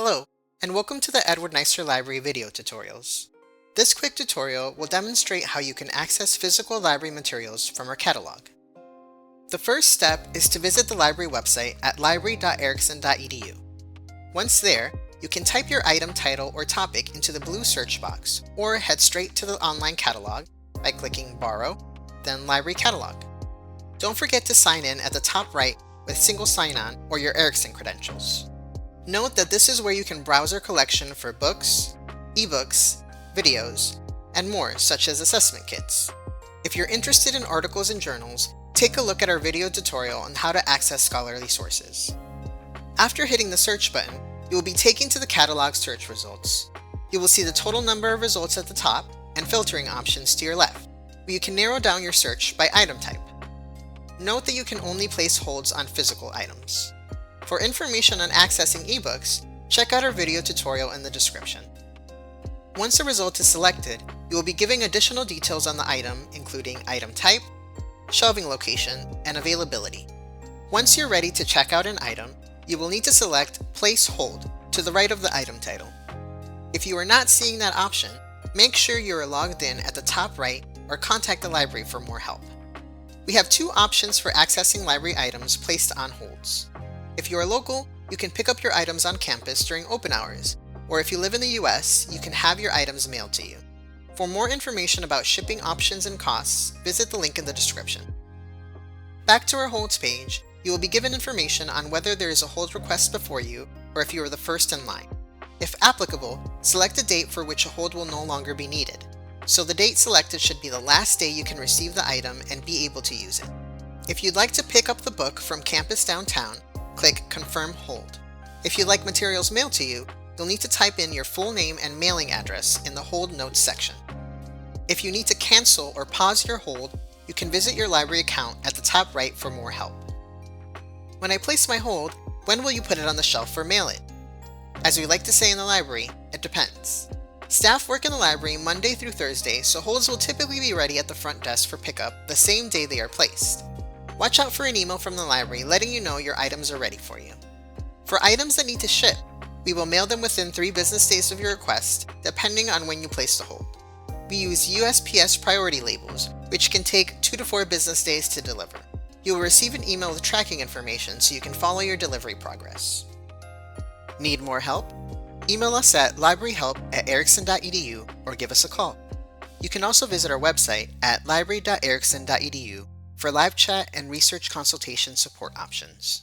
Hello, and welcome to the Edward Neisser Library video tutorials. This quick tutorial will demonstrate how you can access physical library materials from our catalog. The first step is to visit the library website at library.erickson.edu. Once there, you can type your item title or topic into the blue search box, or head straight to the online catalog by clicking Borrow, then Library Catalog. Don't forget to sign in at the top right with single sign-on or your Erickson credentials. Note that this is where you can browse our collection for books, eBooks, videos, and more such as assessment kits. If you're interested in articles and journals, take a look at our video tutorial on how to access scholarly sources. After hitting the search button, you will be taken to the catalog search results. You will see the total number of results at the top and filtering options to your left, where you can narrow down your search by item type. Note that you can only place holds on physical items. For information on accessing eBooks, check out our video tutorial in the description. Once a result is selected, you will be given additional details on the item, including item type, shelving location, and availability. Once you're ready to check out an item, you will need to select Place Hold to the right of the item title. If you are not seeing that option, make sure you are logged in at the top right or contact the library for more help. We have two options for accessing library items placed on holds. If you are local, you can pick up your items on campus during open hours, or if you live in the US, you can have your items mailed to you. For more information about shipping options and costs, visit the link in the description. Back to our holds page, you will be given information on whether there is a hold request before you or if you are the first in line. If applicable, select a date for which a hold will no longer be needed. So the date selected should be the last day you can receive the item and be able to use it. If you'd like to pick up the book from campus downtown, click Confirm Hold. If you'd like materials mailed to you, you'll need to type in your full name and mailing address in the Hold Notes section. If you need to cancel or pause your hold, you can visit your library account at the top right for more help. When I place my hold, when will you put it on the shelf or mail it? As we like to say in the library, it depends. Staff work in the library Monday through Thursday, so holds will typically be ready at the front desk for pickup the same day they are placed. Watch out for an email from the library letting you know your items are ready for you. For items that need to ship, we will mail them within 3 business days of your request, depending on when you place the hold. We use USPS priority labels, which can take 2 to 4 business days to deliver. You will receive an email with tracking information so you can follow your delivery progress. Need more help? Email us at libraryhelp@erickson.edu or give us a call. You can also visit our website at library.erickson.edu for live chat and research consultation support options.